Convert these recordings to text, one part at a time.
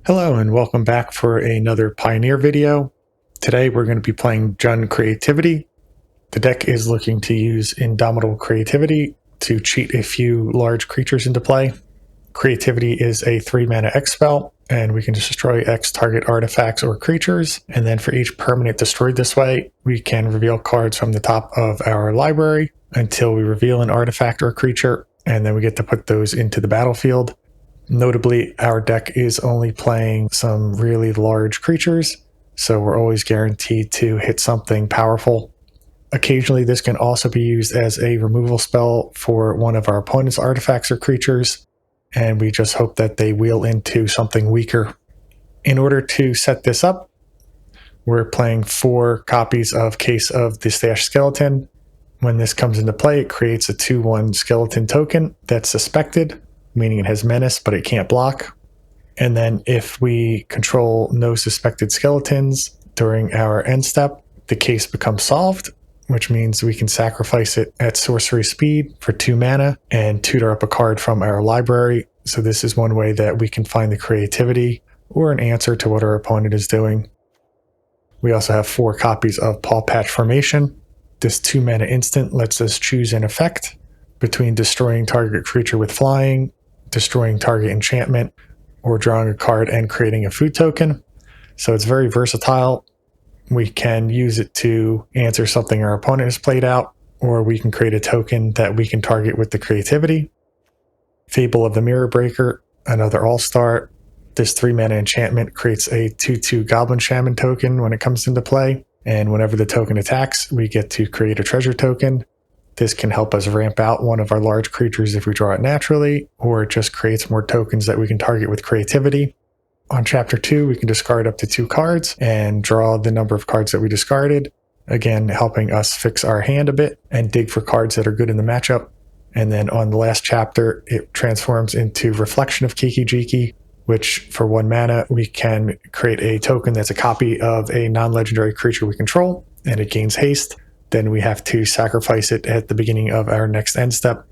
Hello and welcome back for another Pioneer video. Today we're going to be playing Jund Creativity. The deck is looking to use Indomitable Creativity to cheat a few large creatures into play. Creativity is a 3-mana X spell, and we can destroy X target artifacts or creatures, and then for each permanent destroyed this way, we can reveal cards from the top of our library until we reveal an artifact or creature, and then we get to put those into the battlefield. Notably, our deck is only playing some really large creatures, so we're always guaranteed to hit something powerful. Occasionally, this can also be used as a removal spell for one of our opponent's artifacts or creatures, and we just hope that they wheel into something weaker. In order to set this up, we're playing 4 copies of Case of the Stashed Skeleton. When this comes into play, it creates a 2/1 skeleton token that's suspected, meaning it has menace, but it can't block. And then if we control no suspected skeletons during our end step, the case becomes solved, which means we can sacrifice it at sorcery speed for 2 mana and tutor up a card from our library. So this is one way that we can find the creativity or an answer to what our opponent is doing. We also have 4 copies of Paw Patch Formation. This 2 mana instant lets us choose an effect between destroying target creature with flying, destroying target enchantment, or drawing a card and creating a food token. So it's very versatile. We can use it to answer something our opponent has played out, or we can create a token that we can target with the creativity. Fable of the Mirror Breaker, another all-star. This 3 mana enchantment creates a 2/2 Goblin Shaman token when it comes into play, and whenever the token attacks, we get to create a treasure token. This can help us ramp out one of our large creatures if we draw it naturally, or it just creates more tokens that we can target with creativity. On Chapter 2, we can discard up to 2 cards and draw the number of cards that we discarded, again helping us fix our hand a bit and dig for cards that are good in the matchup. And then on the last chapter, it transforms into Reflection of Kiki-Jiki, which for 1 mana, we can create a token that's a copy of a non-legendary creature we control, and it gains haste. Then we have to sacrifice it at the beginning of our next end step.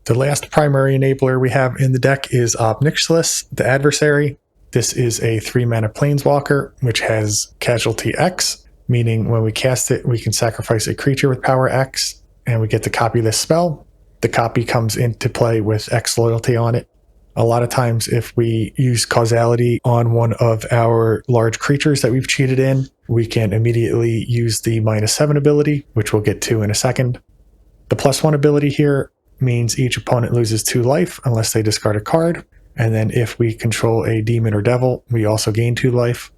The last primary enabler we have in the deck is Ob Nixilis, the Adversary. This is a 3 mana Planeswalker, which has Casualty X, meaning when we cast it, we can sacrifice a creature with power X, and we get to copy this spell. The copy comes into play with X loyalty on it. A lot of times, if we use causality on one of our large creatures that we've cheated in, we can immediately use the -7 ability, which we'll get to in a second. The +1 ability here means each opponent loses 2 life unless they discard a card. And then if we control a demon or devil, we also gain 2 life.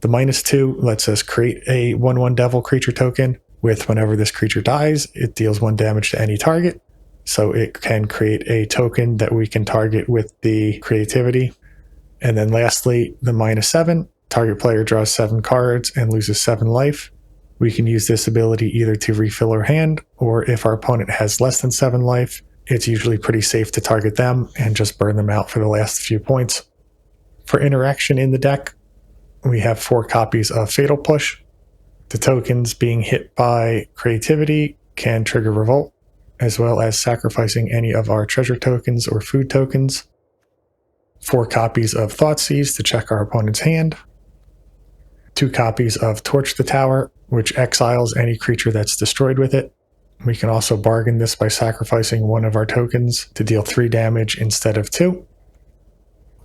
The -2 lets us create a 1/1 devil creature token with whenever this creature dies, it deals 1 damage to any target. So it can create a token that we can target with the creativity. And then lastly, the -7, target player draws 7 cards and loses 7 life. We can use this ability either to refill our hand, or if our opponent has less than 7 life, it's usually pretty safe to target them and just burn them out for the last few points. For interaction in the deck, we have 4 copies of Fatal Push. The tokens being hit by creativity can trigger Revolt, as well as sacrificing any of our treasure tokens or food tokens. 4 copies of Thoughtseize to check our opponent's hand. 2 copies of Torch the Tower, which exiles any creature that's destroyed with it. We can also bargain this by sacrificing one of our tokens to deal 3 damage instead of 2.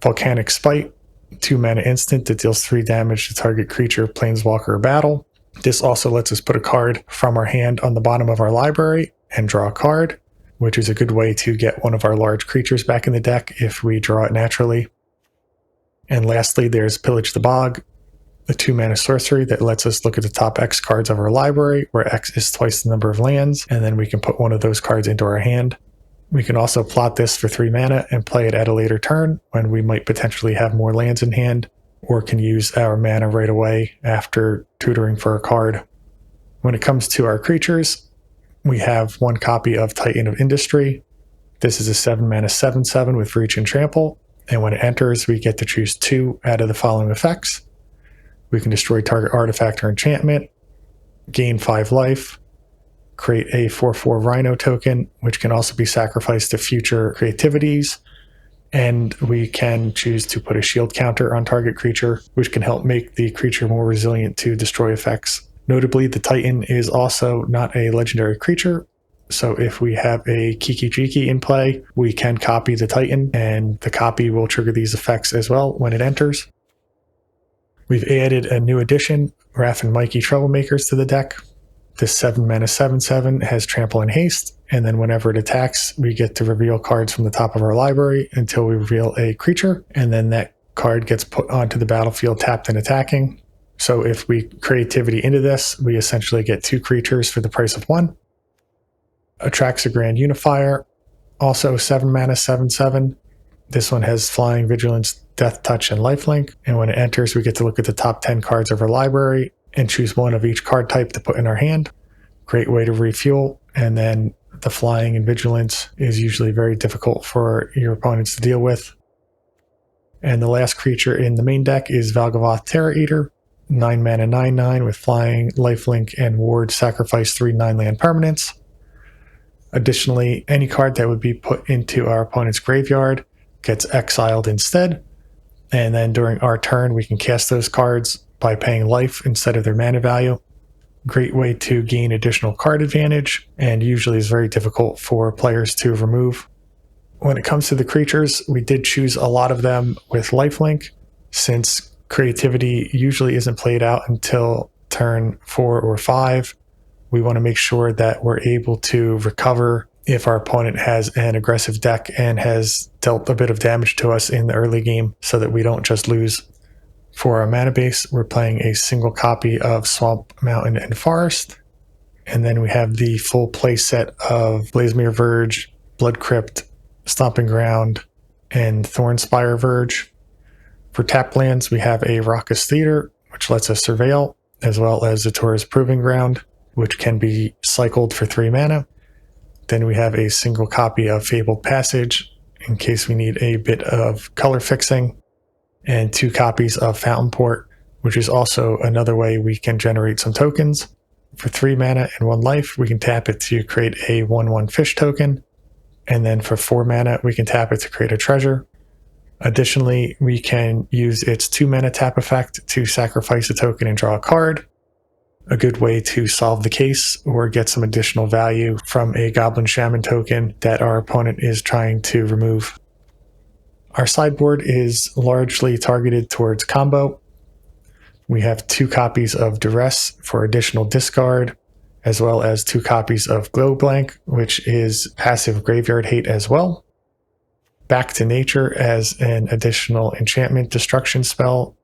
Volcanic Spite, 2 mana instant that deals 3 damage to target creature, planeswalker, or battle. This also lets us put a card from our hand on the bottom of our library and draw a card, which is a good way to get one of our large creatures back in the deck if we draw it naturally. And lastly, there's Pillage the Bog, a 2 mana sorcery that lets us look at the top X cards of our library, where X is twice the number of lands, and then we can put one of those cards into our hand. We can also plot this for 3 mana and play it at a later turn when we might potentially have more lands in hand, or can use our mana right away after tutoring for a card. When it comes to our creatures, we have 1 copy of Titan of Industry. This is a 7 mana 7/7 with Reach and Trample, and when it enters, we get to choose 2 out of the following effects. We can destroy target artifact or enchantment, gain 5 life, create a 4/4 Rhino token, which can also be sacrificed to future creativities, And we can choose to put a shield counter on target creature, which can help make the creature more resilient to destroy effects. Notably, the Titan is also not a legendary creature, so if we have a Kiki Jiki in play, we can copy the Titan, and the copy will trigger these effects as well when it enters. We've added a new addition, Raph Mikey Troublemakers, to the deck. This 7-mana 7/7 has Trample and Haste, and then whenever it attacks, we get to reveal cards from the top of our library until we reveal a creature, and then that card gets put onto the battlefield tapped and attacking. So if we creativity into this, we essentially get 2 creatures for the price of 1. Atraxa Grand Unifier, also 7-mana 7/7. This one has Flying, Vigilance, Death Touch, and Lifelink, and when it enters, we get to look at the top 10 cards of our library and choose one of each card type to put in our hand. Great way to refuel, and then the Flying and Vigilance is usually very difficult for your opponents to deal with. And the last creature in the main deck is Valgavoth Terror Eater, 9-mana 9/9 with Flying, Lifelink, and Ward. Sacrifice 3 9-land permanents. Additionally, any card that would be put into our opponent's graveyard gets exiled instead, and then during our turn we can cast those cards by paying life instead of their mana value. Great way to gain additional card advantage, and usually is very difficult for players to remove. When it comes to the creatures, we did choose a lot of them with lifelink, since creativity usually isn't played out until turn 4 or 5. We want to make sure that we're able to recover if our opponent has an aggressive deck and has dealt a bit of damage to us in the early game, so that we don't just lose. For our mana base, we're playing a single copy of Swamp, Mountain, and Forest. And then we have the full play set of Blazemere Verge, Blood Crypt, Stomping Ground, and Thornspire Verge. For tap lands, we have a Raucous Theater, which lets us surveil, as well as Zatora's Proving Ground, which can be cycled for 3 mana. Then we have a single copy of Fabled Passage, in case we need a bit of color fixing, and 2 copies of Fountain Port, which is also another way we can generate some tokens. For 3 mana and 1 life, we can tap it to create a 1/1 fish token, and then for 4 mana, we can tap it to create a treasure. Additionally, we can use its 2 mana tap effect to sacrifice a token and draw a card. A good way to solve the case or get some additional value from a Goblin Shaman token that our opponent is trying to remove. Our sideboard is largely targeted towards combo. We have 2 copies of Duress for additional discard, as well as 2 copies of Glow Blank, which is passive graveyard hate as well. Back to Nature as an additional enchantment destruction spell.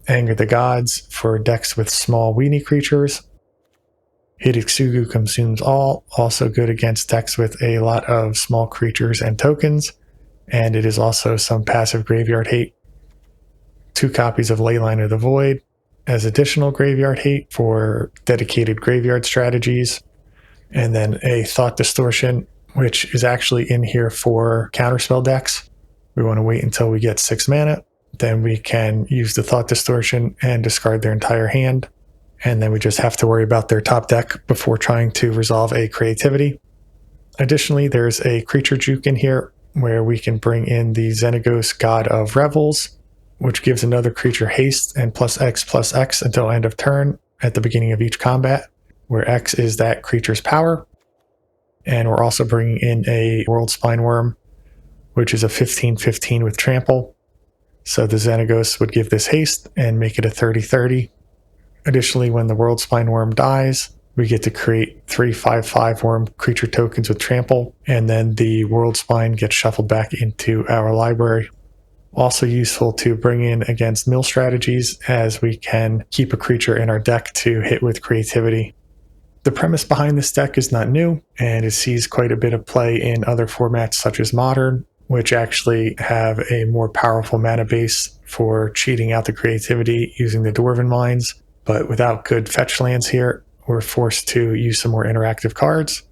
Anger the Gods for decks with small weenie creatures. Hidetsugu Consumes All, also good against decks with a lot of small creatures and tokens, and it is also some passive graveyard hate. 2 copies of Leyline of the Void as additional graveyard hate for dedicated graveyard strategies, and then a Thought Distortion, which is actually in here for counterspell decks. We want to wait until we get 6 mana. Then we can use the Thought Distortion and discard their entire hand. And then we just have to worry about their top deck before trying to resolve a creativity. Additionally, there's a creature juke in here where we can bring in the Xenagos God of Revels, which gives another creature haste and +X until end of turn at the beginning of each combat, where X is that creature's power. And we're also bringing in a Worldspine Wurm, which is a 15/15 with trample. So the Xenagos would give this haste and make it a 30/30. Additionally, when the Worldspine Wurm dies, we get to create 3 5/5 worm creature tokens with trample, and then the Worldspine gets shuffled back into our library. Also useful to bring in against mill strategies, as we can keep a creature in our deck to hit with creativity. The premise behind this deck is not new, and it sees quite a bit of play in other formats such as Modern, which actually have a more powerful mana base for cheating out the creativity using the Dwarven Mines. But without good fetch lands here, we're forced to use some more interactive cards.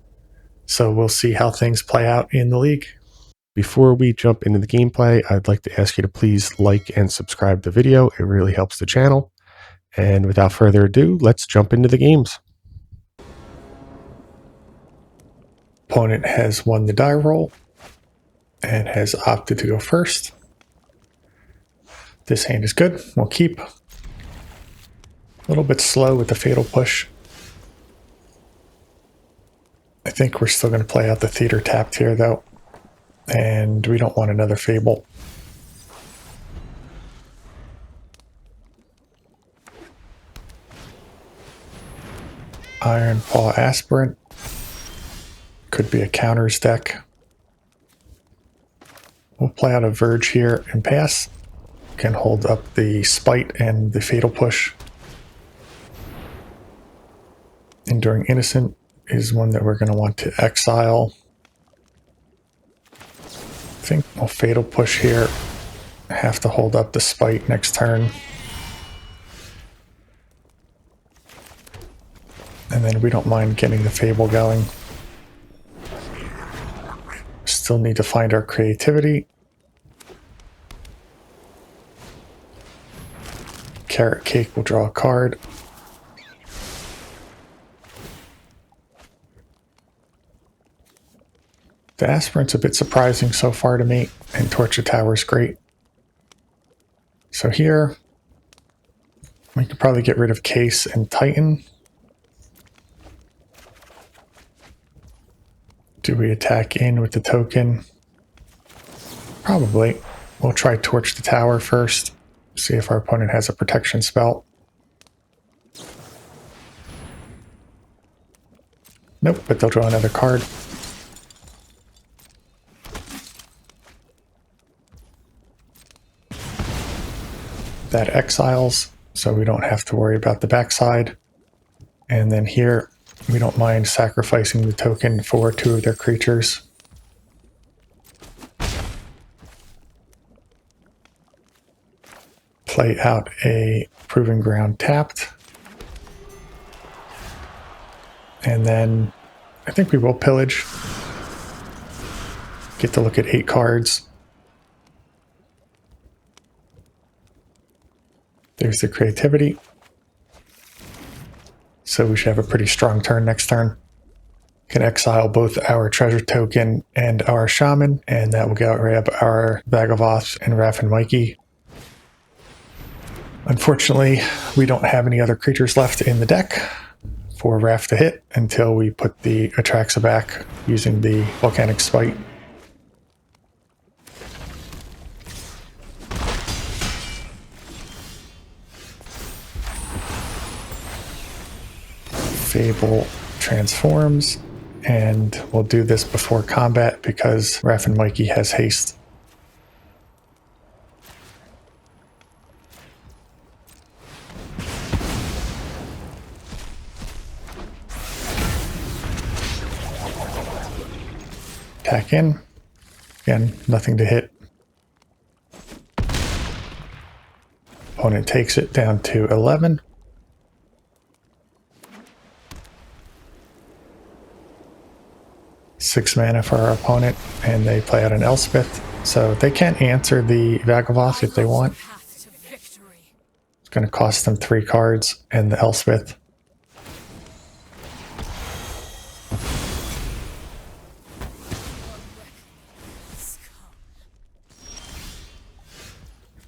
So we'll see how things play out in the league. Before we jump into the gameplay, I'd like to ask you to please like and subscribe the video. It really helps the channel. And without further ado, let's jump into the games. Opponent has won the die roll. and has opted to go first. This hand is good. We'll keep. A little bit slow with the Fatal Push. I think we're still going to play out the Theater tapped here, though. And we don't want another Fable. Iron Paw Aspirant. Could be a counters deck. We'll play out a Verge here and pass. Can hold up the Spite and the Fatal Push. Enduring Innocent is one that we're going to want to exile. I think we'll Fatal Push here. Have to hold up the Spite next turn. And then we don't mind getting the Fable going. Still need to find our creativity. Carrot Cake will draw a card. The Aspirant's a bit surprising so far to me, and Torch the Tower is great. So here, we could probably get rid of Case and Titan. Do we attack in with the token? Probably. We'll try Torch the Tower first. See if our opponent has a protection spell. Nope, but they'll draw another card. That exiles, so we don't have to worry about the backside. And then here, we don't mind sacrificing the token for 2 of their creatures. Play out a Proving Ground tapped. And then I think we will pillage. Get to look at 8 cards. There's the creativity. So we should have a pretty strong turn next turn. Can exile both our treasure token and our shaman, and that will get rid of our Valgavoth and Raph and Mikey. Unfortunately, we don't have any other creatures left in the deck for Raph to hit until we put the Atraxa back using the Volcanic Spite. Fable transforms, and we'll do this before combat because Raph and Mikey has haste. Attack in. Again, nothing to hit. Opponent takes it down to 11. Six mana for our opponent, and they play out an Elspeth. So they can't answer the Valgavoth if they want. It's going to cost them 3 cards and the Elspeth.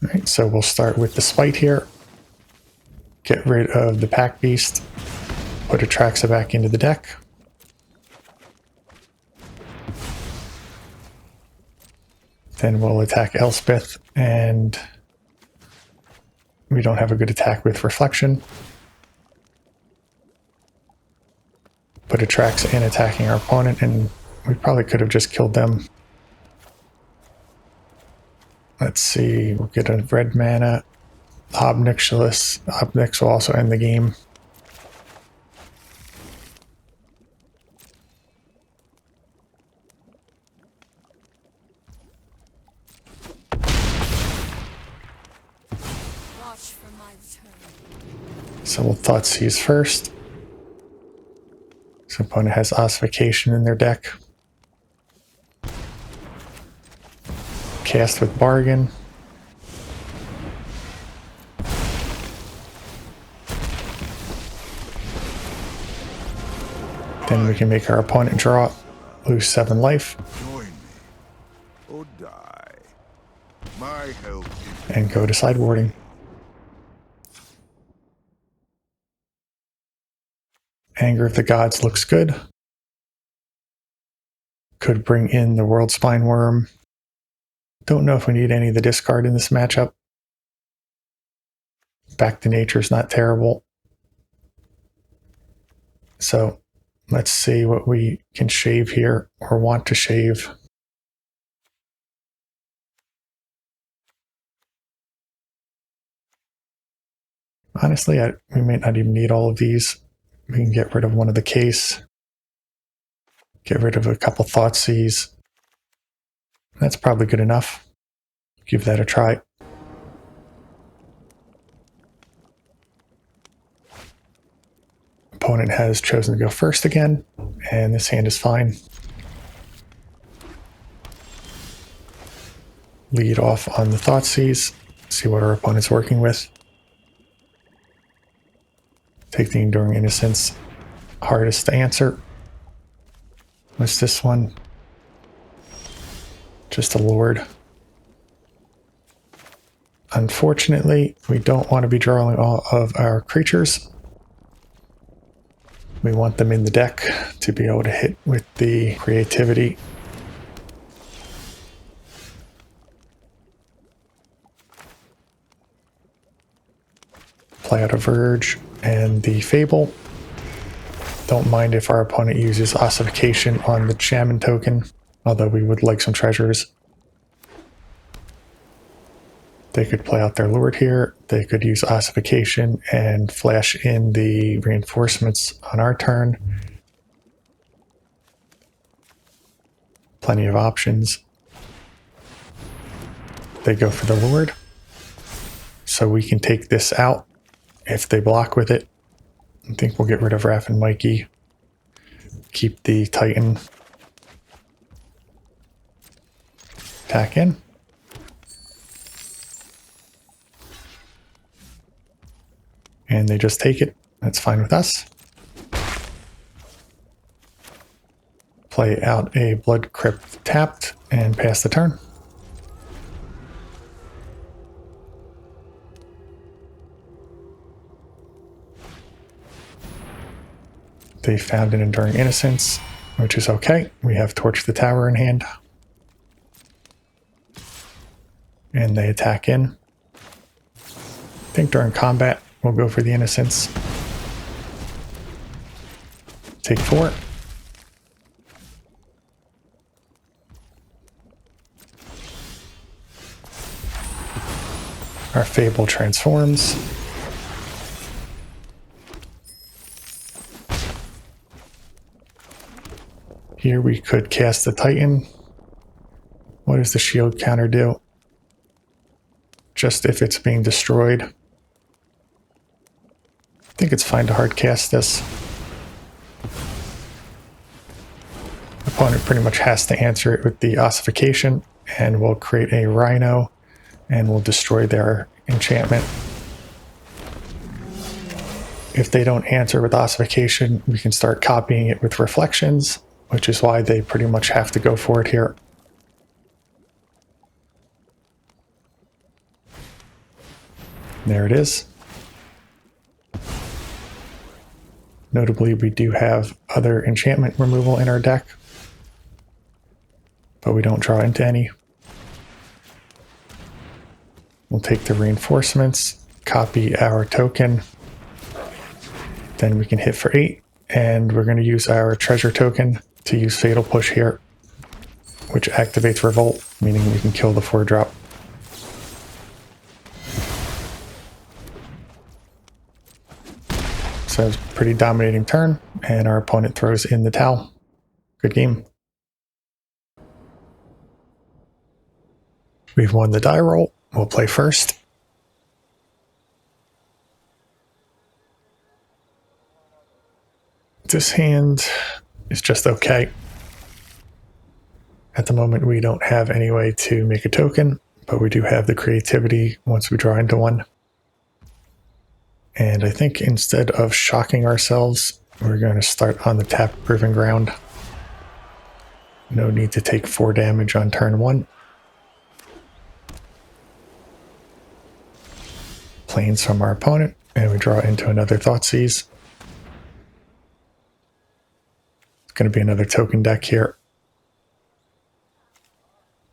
Alright, so we'll start with the Spite here. Get rid of the Pack Beast. Put Atraxa back into the deck. Then we'll attack Elspeth, and we don't have a good attack with Reflection. Put Atraxa in attacking our opponent, and we probably could have just killed them. Let's see, we'll get a red mana. Obnixilis. Obnix will also end the game. So we'll Thoughtseize first. So opponent has Ossification in their deck. Cast with Bargain. Then we can make our opponent draw, lose 7 life. or die. My help is and go to sideboarding. Anger of the Gods looks good. Could bring in the Worldspine Wurm. Don't know if we need any of the discard in this matchup. Back to Nature is not terrible. So let's see what we can shave here or want to shave. Honestly, we may not even need all of these. We can get rid of one of the case. Get rid of a couple Thoughtseize. That's probably good enough. Give that a try. Opponent has chosen to go first again, and this hand is fine. Lead off on the Thoughtseize. See what our opponent's working with. Take the Enduring Innocence. Hardest to answer. What's this one? Just a Lord. Unfortunately, we don't want to be drawing all of our creatures. We want them in the deck to be able to hit with the creativity. Play out a Verge and the Fable. Don't mind if our opponent uses Ossification on the Shaman token, although we would like some treasures. They could play out their Lord here. They could use Ossification and flash in the reinforcements on our turn. Plenty of options. They go for the Lord. So we can take this out if they block with it. I think we'll get rid of Raph and Mikey. Keep the Titan. Attack in. And they just take it. That's fine with us. Play out a Blood Crypt tapped and pass the turn. They found an Enduring Innocence, which is okay. We have Torch the Tower in hand. And they attack in. I think during combat, we'll go for the Innocence. Take 4. Our Fable transforms. Here we could cast the Titan. What does the shield counter do? Just if it's being destroyed. I think it's fine to hard cast this. Opponent pretty much has to answer it with the Ossification, and we'll create a Rhino, and we'll destroy their enchantment. If they don't answer with Ossification, we can start copying it with Reflections, which is why they pretty much have to go for it here. There it is. Notably, we do have other enchantment removal in our deck, but we don't draw into any. We'll take the reinforcements, copy our token, then we can hit for 8, and we're going to use our treasure token to use Fatal Push here, which activates Revolt, meaning we can kill the 4-drop. So it's a pretty dominating turn, and our opponent throws in the towel. Good game. We've won the die roll. We'll play first. This hand is just okay. At the moment, we don't have any way to make a token, but we do have the creativity once we draw into one. And I think instead of shocking ourselves, we're going to start on the tap Proving Ground. No need to take 4 damage on turn 1. Planes from our opponent, and we draw into another Thoughtseize. It's going to be another token deck here.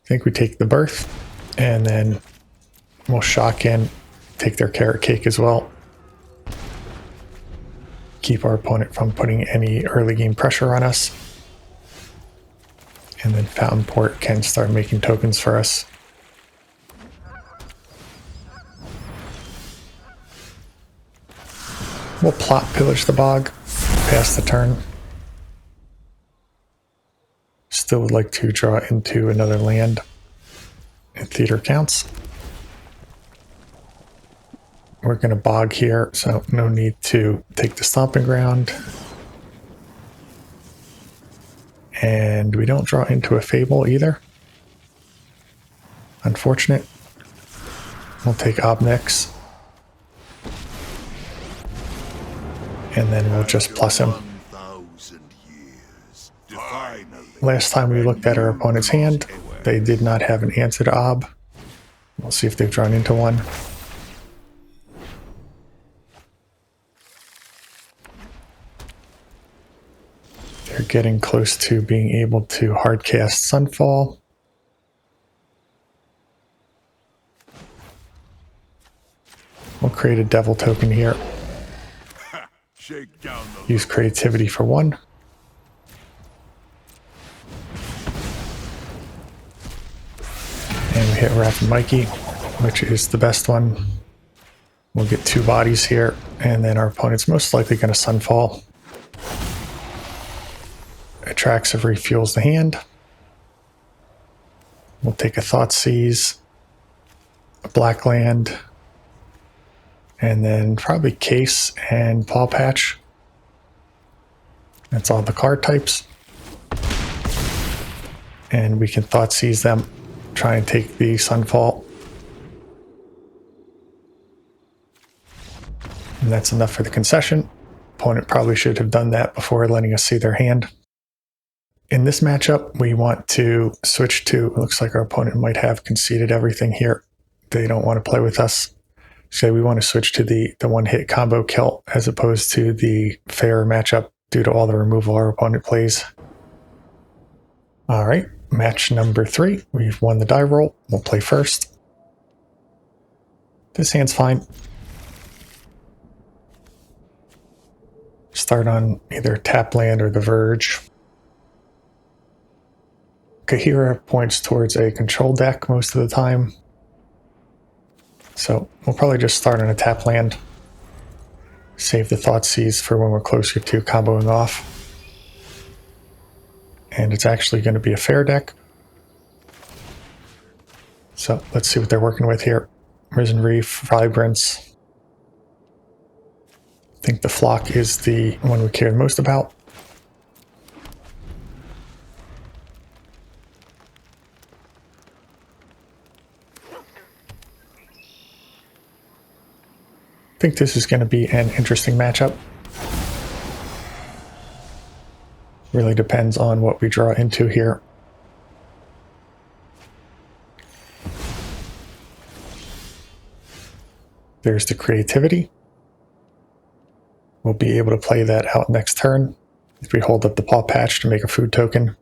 I think we take the Birth, and then we'll shock in, take their Carrot Cake as well. Keep our opponent from putting any early game pressure on us. And then Fountain Port can start making tokens for us. We'll plot Pillage the Bog, pass the turn. Still would like to draw into another land. And Theater counts. We're going to bog here, so no need to take the Stomping Ground. And we don't draw into a Fable either. Unfortunate. We'll take Obnix. And then we'll just plus him. Last time we looked at our opponent's hand, they did not have an answer to Ob. We'll see if they've drawn into one. They're getting close to being able to hardcast Sunfall. We'll create a Devil token here. Use Creativity for 1. And we hit Raph Mikey, which is the best one. We'll get 2 bodies here, and then our opponent's most likely going to Sunfall. Atraxa refuels the hand. We'll take a Thoughtseize, a black land, and then probably Case and Paw Patch. That's all the card types. And we can Thoughtseize them, try and take the Sunfall. And that's enough for the concession. Opponent probably should have done that before letting us see their hand. In this matchup, we want to switch to, it looks like our opponent might have conceded everything here. They don't want to play with us. So we want to switch to the one-hit combo kill as opposed to the fair matchup due to all the removal our opponent plays. All right, match number 3. We've won the die roll. We'll play first. This hand's fine. Start on either tap land or the Verge. Kahira points towards a control deck most of the time. So we'll probably just start on a tap land. Save the Thoughtseize for when we're closer to comboing off. And it's actually going to be a fair deck. So let's see what they're working with here. Risen Reef, Vibrance. I think the Flock is the one we care most about. I think this is going to be an interesting matchup. Really depends on what we draw into here. There's the Creativity. We'll be able to play that out next turn if we hold up the Paw Patch to make a food token.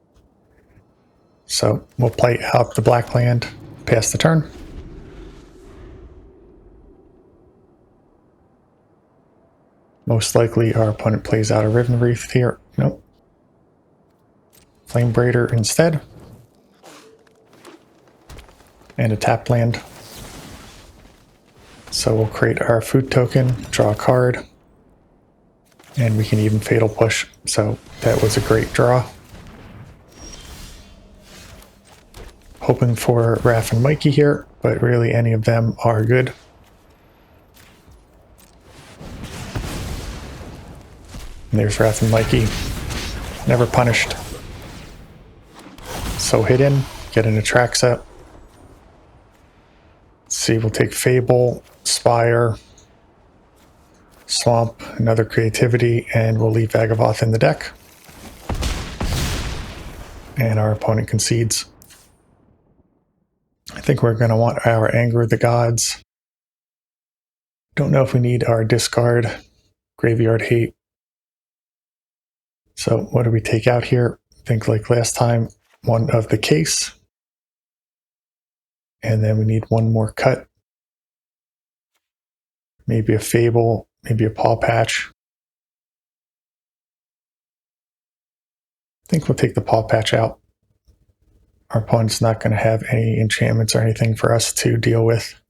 So we'll play out the black land, pass the turn. Most likely our opponent plays out a Riven Wreath here. Nope. Flame Braider instead. And a tap land. So we'll create our food token, draw a card, and we can even Fatal Push. So that was a great draw. Hoping for Raph and Mikey here, but really any of them are good. And there's Raph and Mikey. Never punished. So hit in, get an Atraxa. Let's see, we'll take Fable, Spire, Swamp, another Creativity, and we'll leave Valgavoth in the deck. and our opponent concedes. I think we're going to want our Anger of the Gods. Don't know if we need our discard, Graveyard Hate. So what do we take out here? I think like last time, one of the Case. And then we need one more cut. Maybe a Fable, maybe a Paw Patch. I think we'll take the Paw Patch out. Our opponent's not going to have any enchantments or anything for us to deal with.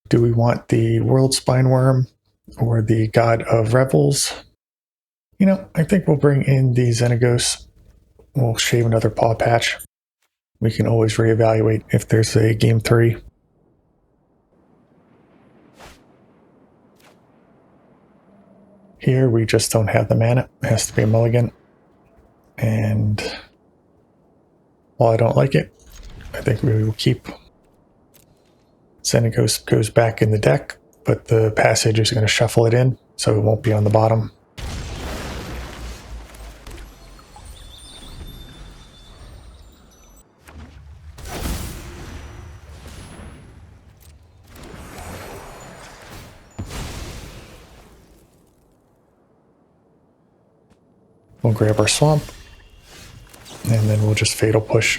Do we want the Worldspine Wurm or the God of Revels? You know, I think we'll bring in the Xenagos. We'll shave another Paw Patch. We can always reevaluate if there's a game 3. Here we just don't have the mana. It has to be a mulligan. And while I don't like it, I think we will keep. Xenagos goes back in the deck, but the Passage is going to shuffle it in, so it won't be on the bottom. We'll grab our Swamp, and then we'll just Fatal Push.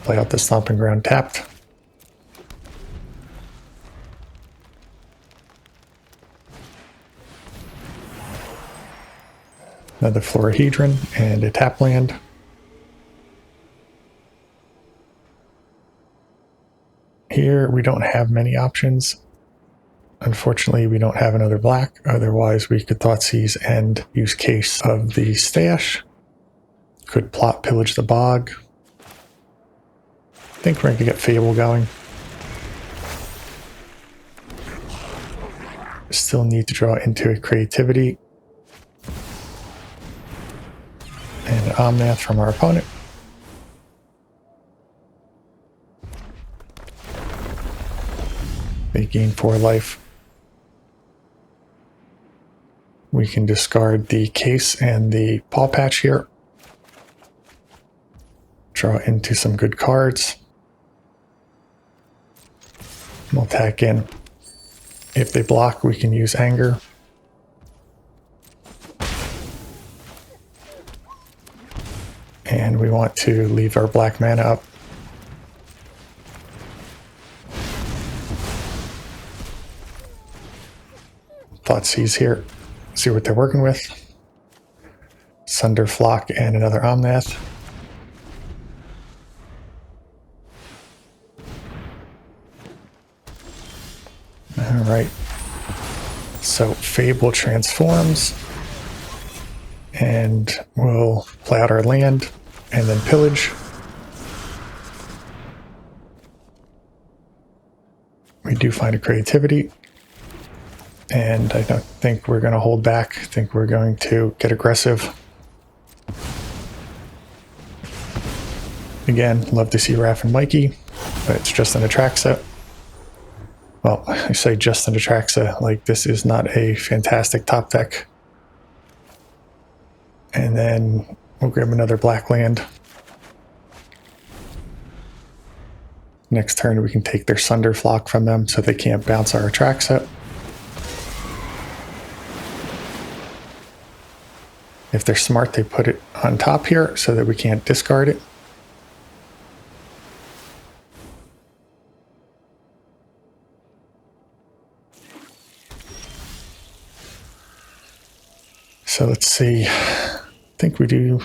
Play out the Stomping Ground tapped. Another Florahedron and a tap land. Here we don't have many options. Unfortunately, we don't have another black. Otherwise, we could Thoughtseize and use Case of the Stash. Could plot Pillage the Bog. I think we're going to get Fable going. Still need to draw into a Creativity. And an Omnath from our opponent. They gain 4 life. We can discard the Case and the Paw Patch here. Draw into some good cards. We'll attack in. If they block, we can use Anger. And we want to leave our black mana up. Thoughtseize here. See what they're working with. Sunder Flock and another Omnath. Alright. So Fable transforms. And we'll play out our land and then pillage. We do find a Creativity. And I don't think we're going to hold back. I think we're going to get aggressive. Again, love to see Raph and Mikey, but it's just an Atraxa. Well, I say just an Atraxa, like this is not a fantastic top deck. And then we'll grab another black land. Next turn we can take their Sunder Flock from them so they can't bounce our Atraxa. If they're smart, they put it on top here so that we can't discard it. So let's see. I think we do.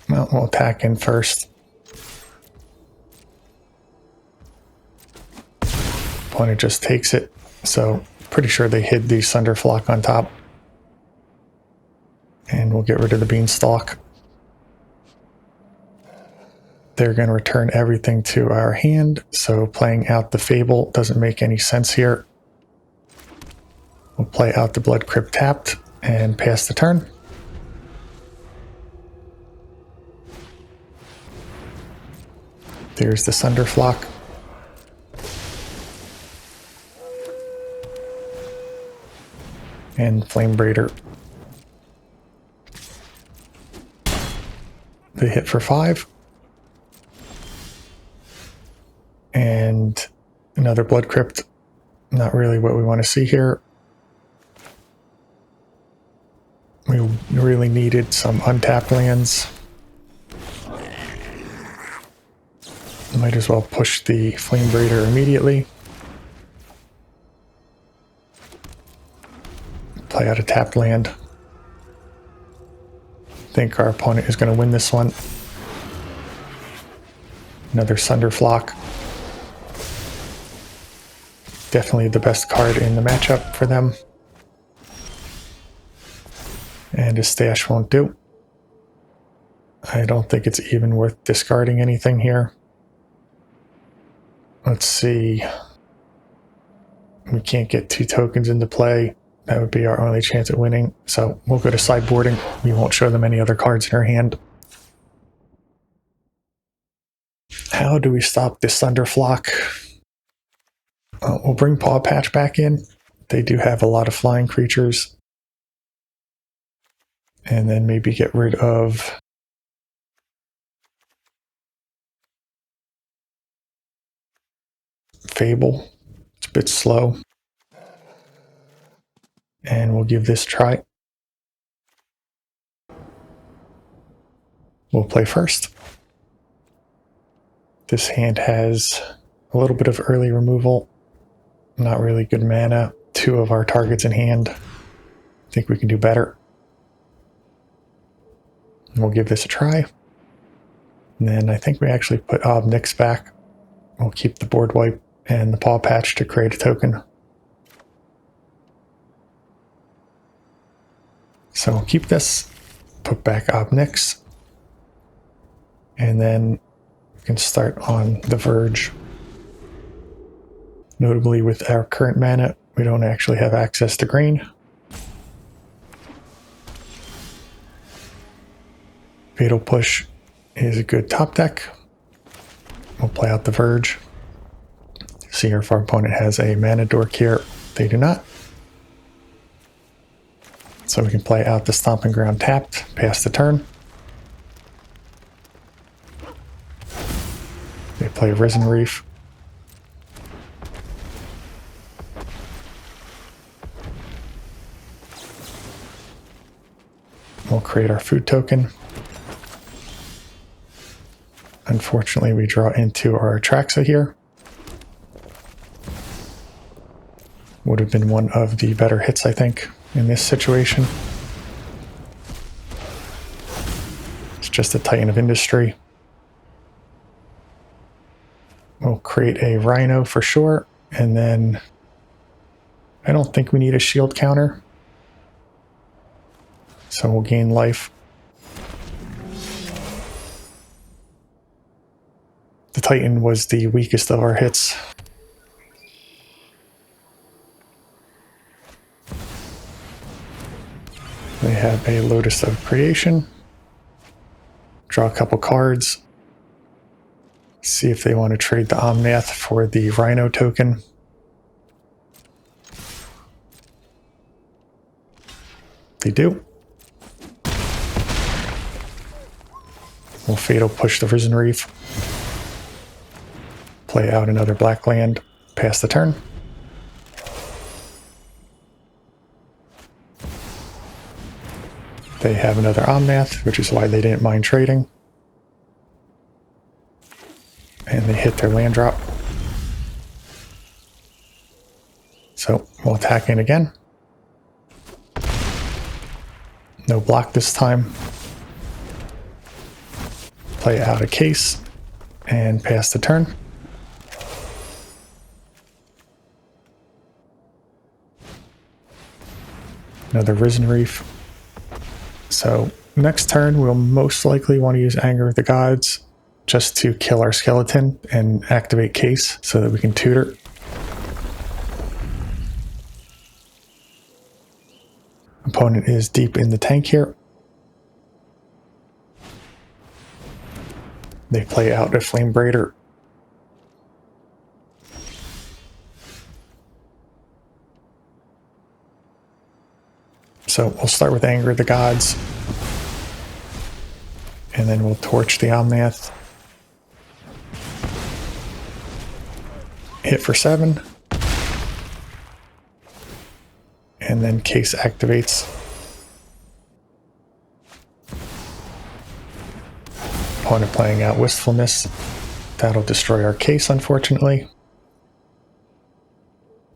Well, we'll attack in first. Opponent just takes it. So pretty sure they hid the Sunder Flock on top. And we'll get rid of the Beanstalk. They're going to return everything to our hand, so playing out the Fable doesn't make any sense here. We'll play out the Blood Crypt tapped and pass the turn. There's the Sunder Flock. And Flame Braider. They hit for 5. And another Blood Crypt. Not really what we want to see here. We really needed some untapped lands. Might as well push the Flame Breeder immediately. Play out a tapped land. Think our opponent is going to win this one. Another Sunderflock. Definitely the best card in the matchup for them. And his stash won't do. I don't think it's even worth discarding anything here. Let's see. We can't get 2 tokens into play. That would be our only chance at winning. So we'll go to sideboarding. We won't show them any other cards in our hand. How do we stop this Thunderflock? We'll bring Paw Patch back in. They do have a lot of flying creatures. And then maybe get rid of Fable. It's a bit slow. And we'll give this a try. We'll play first. This hand has a little bit of early removal. Not really good mana. 2 of our targets in hand. I think we can do better. And we'll give this a try. And then I think we actually put Ob Nix back. We'll keep the board wipe and the Paw Patch to create a token. So we'll keep this, put back Ob Nix, and then we can start on the Verge. Notably, with our current mana, we don't actually have access to green. Fatal Push is a good top deck. We'll play out the Verge. See if our opponent has a mana dork here. They do not. So we can play out the Stomping Ground tapped, pass the turn. They play Risen Reef. We'll create our food token. Unfortunately, we draw into our Atraxa here. Would have been one of the better hits, I think, in this situation. It's just a Titan of Industry. We'll create a Rhino for sure, and then I don't think we need a shield counter. So we'll gain life. The Titan was the weakest of our hits. They have a Lotus of Creation. Draw a couple cards. See if they want to trade the Omnath for the Rhino token. They do. We'll Fatal Push the Risen Reef. Play out another black land. Pass the turn. They have another Omnath, which is why they didn't mind trading. And they hit their land drop. So we'll attack in again. No block this time. Play out a Case and pass the turn. Another Risen Reef. So next turn we'll most likely want to use Anger of the Gods just to kill our skeleton and activate Case so that we can tutor. Opponent is deep in the tank here. They play out a Flame Breeder. So we'll start with Anger of the Gods. And then we'll torch the Omnath. Hit for 7. And then Case activates. Opponent playing out Wistfulness. That'll destroy our Case, unfortunately.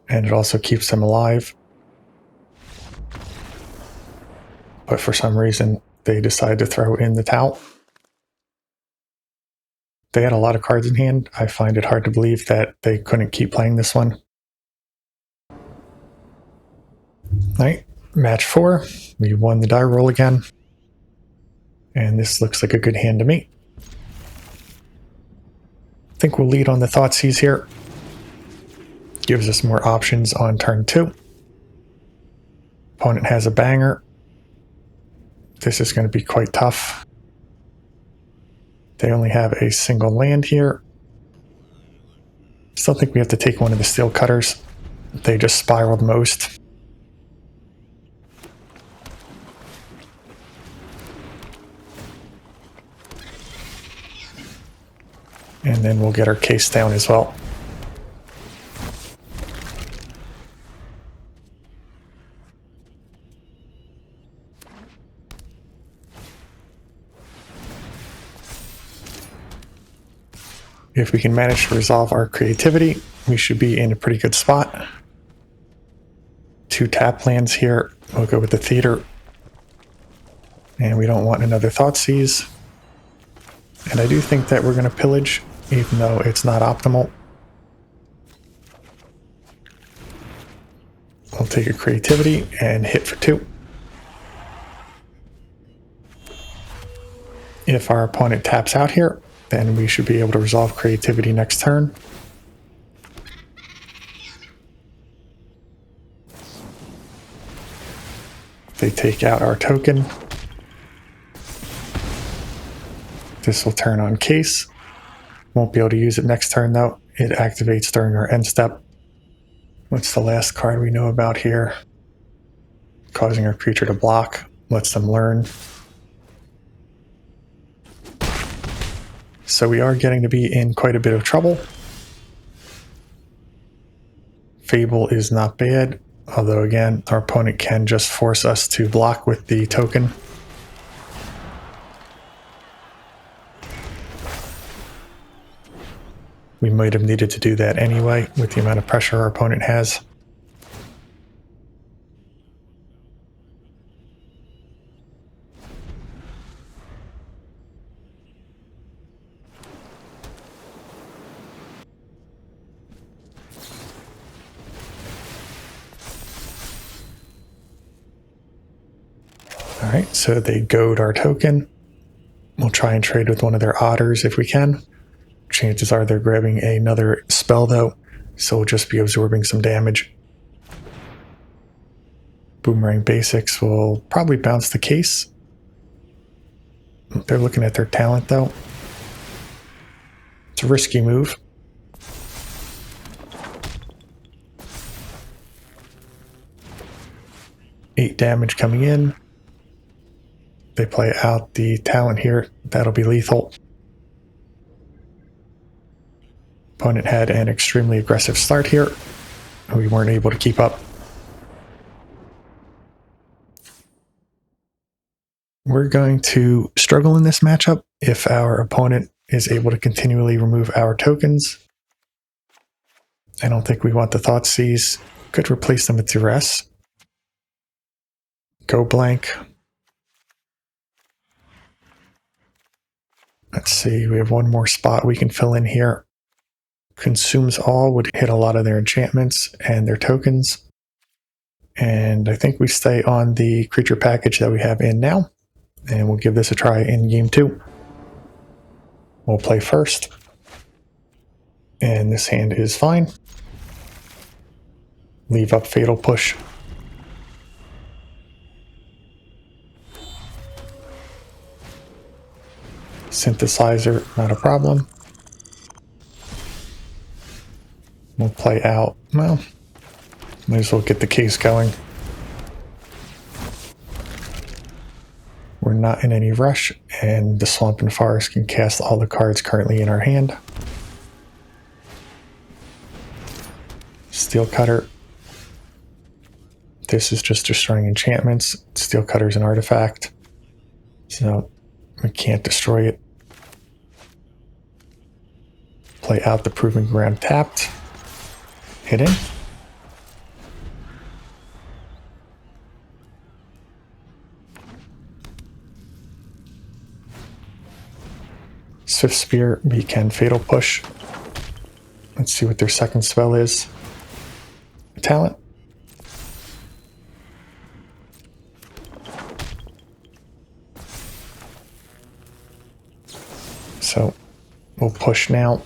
And it also keeps them alive. But for some reason, they decide to throw in the towel. They had a lot of cards in hand. I find it hard to believe that they couldn't keep playing this one. Alright, match 4. We won the die roll again. And this looks like a good hand to me. I think we'll lead on the Thoughtseize here. Gives us more options on turn 2. Opponent has a banger. This is going to be quite tough. They only have a single land here. Still think we have to take one of the Steel Cutters. They just spiraled most. And then we'll get our Case down as well. If we can manage to resolve our Creativity, we should be in a pretty good spot. 2 tap lands here. We'll go with the Theater. And we don't want another Thoughtseize. And I do think that we're going to pillage, even though it's not optimal. We'll take a Creativity and hit for 2. If our opponent taps out here, then we should be able to resolve Creativity next turn. They take out our token. This will turn on Case. Won't be able to use it next turn though. It activates during our end step. What's the last card we know about here? Causing our creature to block. Lets them learn. So we are getting to be in quite a bit of trouble. Fable is not bad, although again, our opponent can just force us to block with the token. We might have needed to do that anyway with the amount of pressure our opponent has. Alright, so they goad our token. We'll try and trade with one of their otters if we can. Chances are they're grabbing another spell though, so we'll just be absorbing some damage. Boomerang Basics will probably bounce the Case. They're looking at their talent though. It's a risky move. Eight damage coming in. They play out the talent here. That'll be lethal. Opponent had an extremely aggressive start here. We weren't able to keep up. We're going to struggle in this matchup if our opponent is able to continually remove our tokens. I don't think we want the Thoughtseize. Could replace them with Duress. Go blank. Let's see, we have one more spot we can fill in here. Consumes All would hit a lot of their enchantments and their tokens. And I think we stay on the creature package that we have in now. And we'll give this a try in game 2. We'll play first. And this hand is fine. Leave up Fatal Push. Synthesizer, not a problem. We'll play out, well, might as well get the Case going. We're not in any rush, and the Swamp and Forest can cast all the cards currently in our hand. Steel Cutter. This is just destroying enchantments. Steel Cutter is an artifact, so we can't destroy it. Play out the Proving Ground tapped. Hit in. Swift Spear, we can Fatal Push. Let's see what their second spell is. Talent. So we'll push now.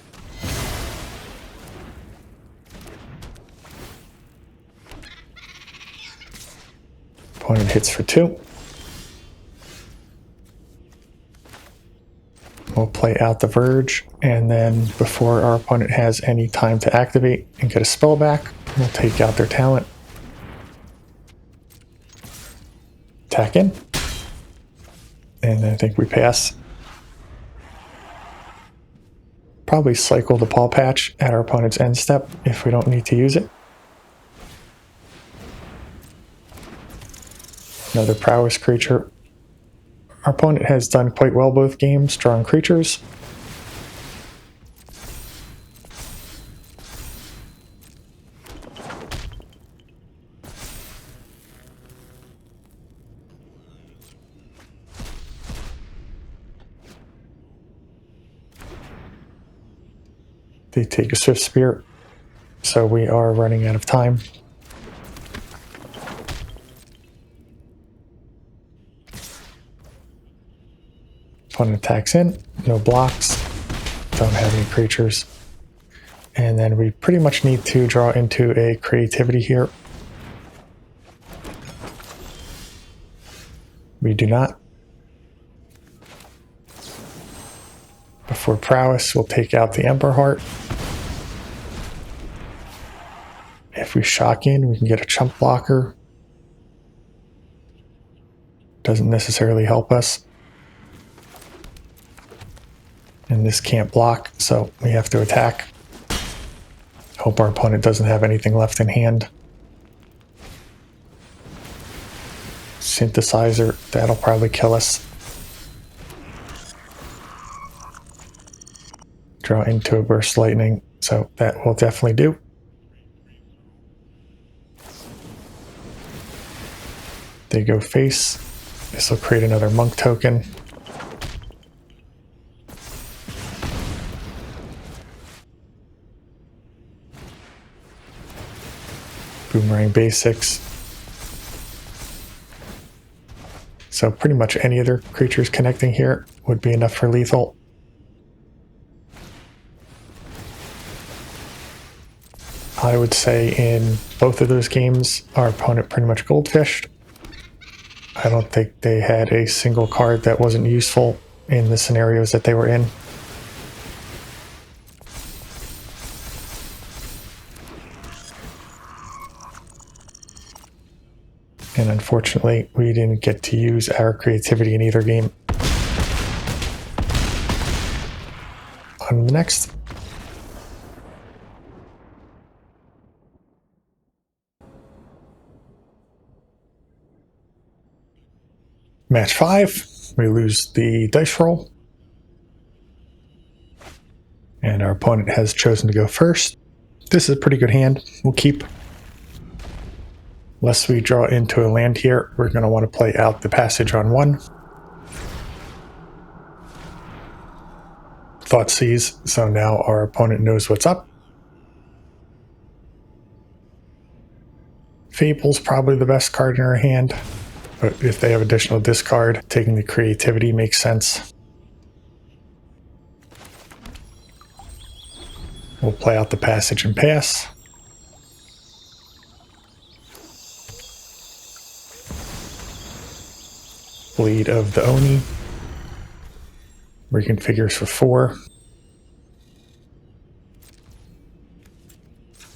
Opponent hits for 2. We'll play out the Verge, and then before our opponent has any time to activate and get a spell back, we'll take out their talent. Attack in. And I think we pass. Probably cycle the Paw Patch at our opponent's end step if we don't need to use it. Another Prowess creature. Our opponent has done quite well both games, drawing creatures. They take a Swift Spear, so we are running out of time. Opponent attacks in, no blocks, don't have any creatures. And then we pretty much need to draw into a Creativity here. We do not. Before Prowess, we'll take out the Ember Heart. If we shock in, we can get a Chump Blocker. Doesn't necessarily help us. And this can't block, so we have to attack. Hope our opponent doesn't have anything left in hand. Synthesizer, that'll probably kill us. Draw into a Burst Lightning, so that will definitely do. They go face. This will create another Monk token. Boomerang Basics. So pretty much any other creatures connecting here would be enough for lethal. I would say in both of those games, our opponent pretty much goldfished. I don't think they had a single card that wasn't useful in the scenarios that they were in. And unfortunately, we didn't get to use our creativity in either game. On the next. Match 5, we lose the dice roll. And our opponent has chosen to go first. This is a pretty good hand. We'll keep. Unless we draw into a land here, we're going to want to play out the Passage on 1. Thoughtseize, so now our opponent knows what's up. Fable's probably the best card in our hand, but if they have additional discard, taking the Creativity makes sense. We'll play out the Passage and pass. Bleed of the Oni. Reconfigures for 4.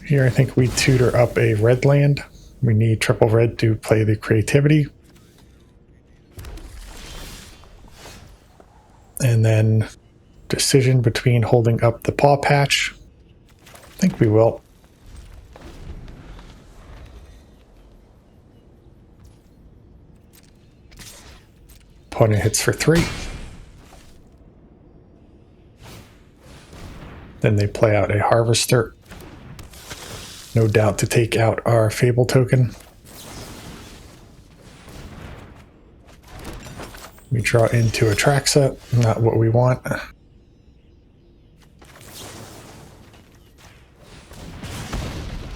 Here I think we tutor up a red land. We need triple red to play the Creativity. then decision between holding up the paw patch. I think we will. Opponent hits for 3. Then they play out a Harvester. No doubt to take out our Fable token. We draw into Atraxa, not what we want.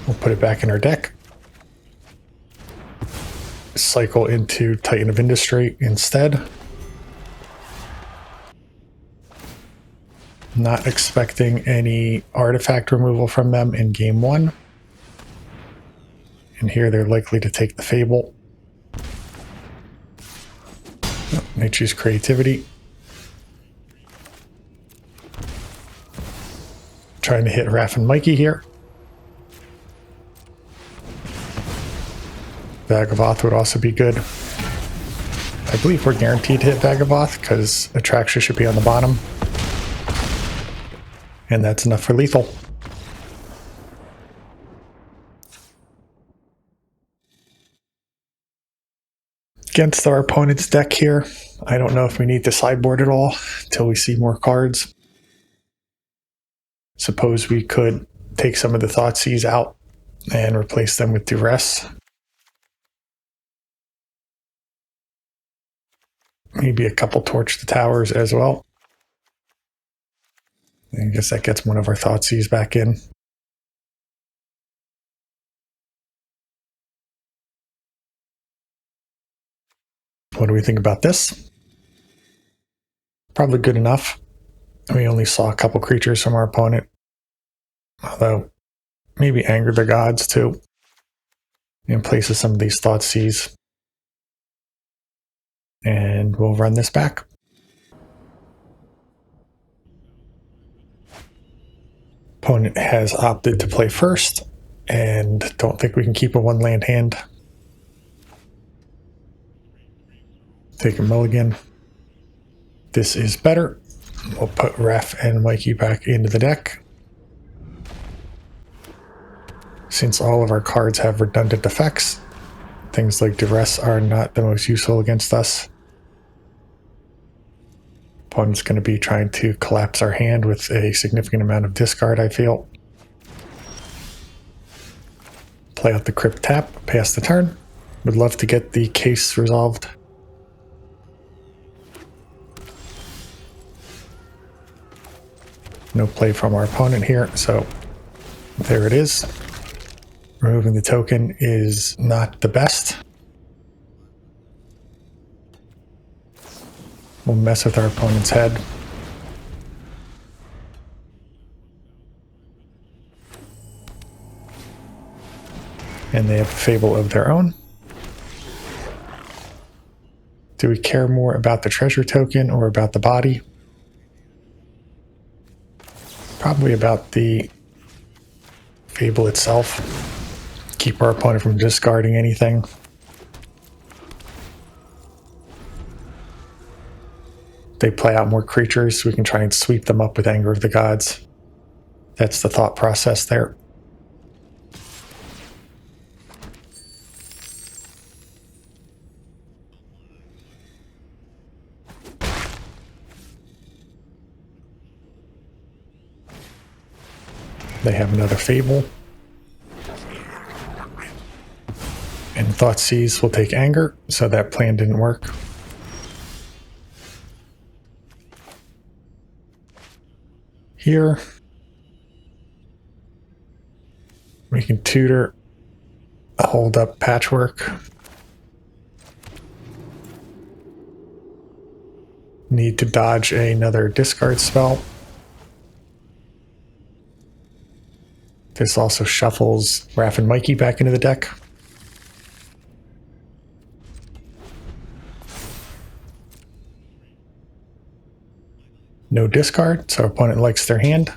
We'll put it back in our deck. Cycle into Titan of Industry instead. Not expecting any artifact removal from them in game 1. And here they're likely to take the Fable. They choose Creativity. Trying to hit Raph and Mikey here. Valgavoth would also be good. I believe we're guaranteed to hit Valgavoth because Atraxa should be on the bottom. And that's enough for lethal. Against our opponent's deck here, I don't know if we need to sideboard at all until we see more cards. Suppose we could take some of the Thoughtseize out and replace them with Duress. Maybe a couple Torch the Towers as well. I guess that gets one of our Thoughtseize back in. What do we think about this? Probably good enough. We only saw a couple creatures from our opponent. Although, maybe Anger the Gods too. In place of some of these Thoughtseize. And we'll run this back. Opponent has opted to play first, and don't think we can keep a 1-land hand. Take a mulligan. This is better. We'll put Raph and Mikey back into the deck. Since all of our cards have redundant effects, things like Duress are not the most useful against us. Opponent's going to be trying to collapse our hand with a significant amount of discard, I feel. Play out the Crypt tap, pass the turn. Would love to get the case resolved. No play from our opponent here, so there it is. Removing the token is not the best. We'll mess with our opponent's head. And they have a Fable of their own. Do we care more about the treasure token or about the body? Probably about the Fable itself. Keep our opponent from discarding anything. They play out more creatures, we can try and sweep them up with Anger of the Gods. That's the thought process there. They have another Fable. And Thoughtseize will take Anger, so that plan didn't work. Here, we can tutor a hold up Patchwork. Need to dodge another discard spell. This also shuffles Raph and Mikey back into the deck. No discard, so our opponent likes their hand.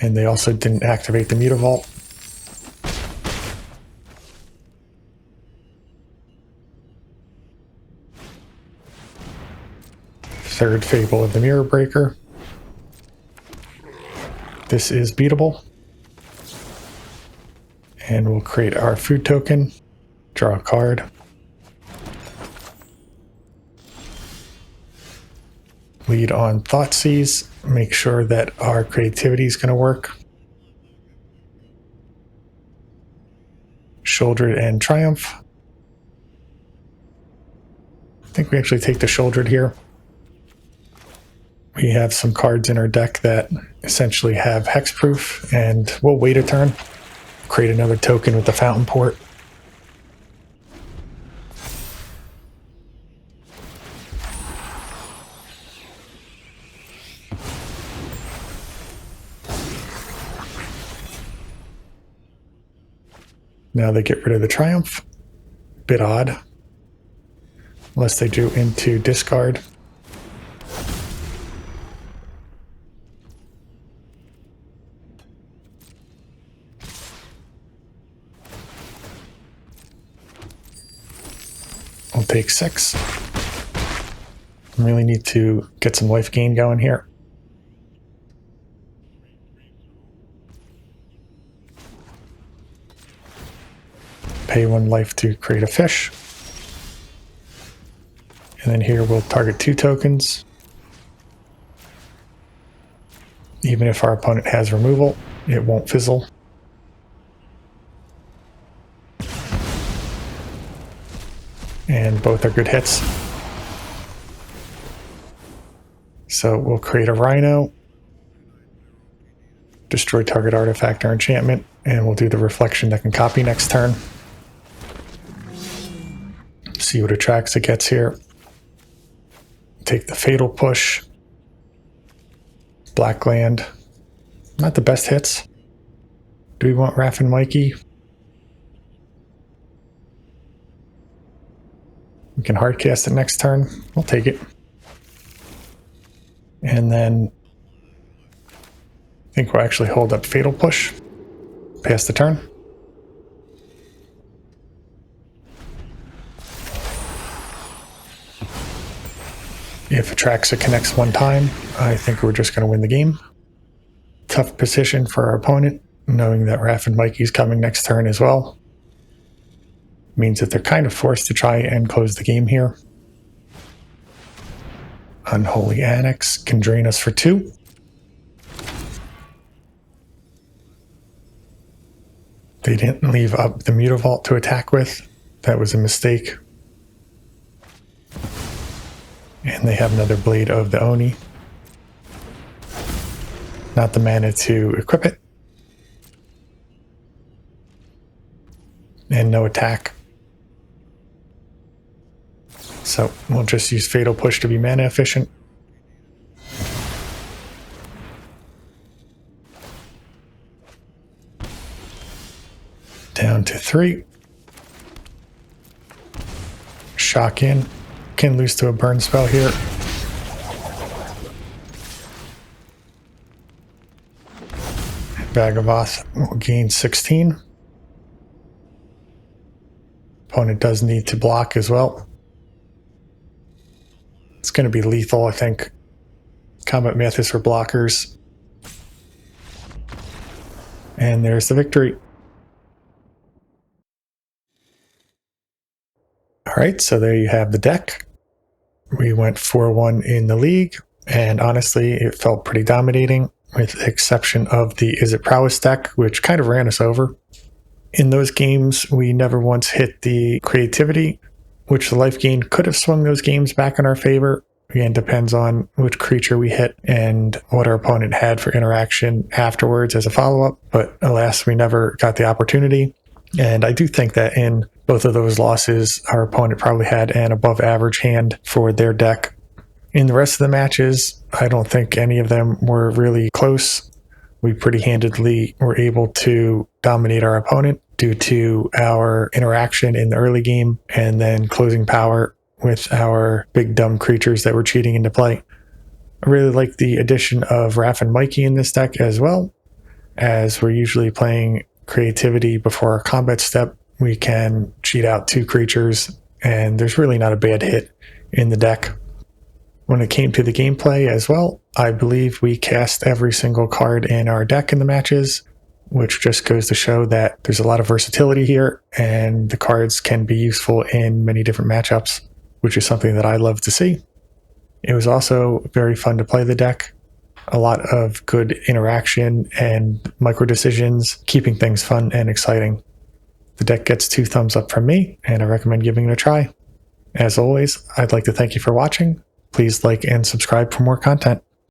And they also didn't activate the Mutavault. third Fable of the Mirror Breaker. This is beatable. And we'll create our food token, draw a card. Lead on Thoughtseize, make sure that our creativity is going to work. Shouldered and Triumph. I think we actually take the Shouldered here. We have some cards in our deck that essentially have hexproof, and we'll wait a turn. Create another token with the Fountain Port. Now they get rid of the Triumph. Bit odd. Unless they do into discard. I'll take 6. Really need to get some life gain going here. Pay 1 life to create a fish. And then here we'll target 2 tokens. Even if our opponent has removal, it won't fizzle. And both are good hits. So we'll create a Rhino, destroy target artifact or enchantment, and we'll do the reflection that can copy next turn. See what Atraxa gets here. Take the Fatal Push. Black Land. Not the best hits. Do we want Raph and Mikey? We can hardcast it next turn. We'll take it. And then I think we'll actually hold up Fatal Push. Pass the turn. If Atraxa connects one time, I think we're just going to win the game. Tough position for our opponent, knowing that Raph and Mikey's coming next turn as well. Means that they're kind of forced to try and close the game here. Unholy Annex can drain us for 2. They didn't leave up the Mutavault to attack with. That was a mistake. And they have another Blade of the Oni. Not the mana to equip it. And no attack. So we'll just use Fatal Push to be mana efficient. Down to 3. Shock in. Can lose to a burn spell here. Valgavoth will gain 16. Opponent does need to block as well. It's going to be lethal, I think. Combat Math is for blockers. And there's the victory. Alright, so there you have the deck. We went 4-1 in the league, and honestly, it felt pretty dominating, with the exception of the Is It Prowess deck, which kind of ran us over. In those games, we never once hit the creativity, which the life gain could have swung those games back in our favor. Again, depends on which creature we hit and what our opponent had for interaction afterwards as a follow-up, but alas, we never got the opportunity. And I do think that in both of those losses, our opponent probably had an above average hand for their deck. In the rest of the matches, I don't think any of them were really close. We pretty handedly were able to dominate our opponent due to our interaction in the early game and then closing power with our big dumb creatures that were cheating into play. I really like the addition of Raph and Mikey in this deck as well, as we're usually playing creativity before our combat step. We can cheat out 2 creatures, and there's really not a bad hit in the deck. When it came to the gameplay as well, I believe we cast every single card in our deck in the matches, which just goes to show that there's a lot of versatility here, and the cards can be useful in many different matchups, which is something that I love to see. It was also very fun to play the deck. A lot of good interaction and micro decisions, keeping things fun and exciting. The deck gets 2 thumbs up from me, and I recommend giving it a try. As always, I'd like to thank you for watching. Please like and subscribe for more content.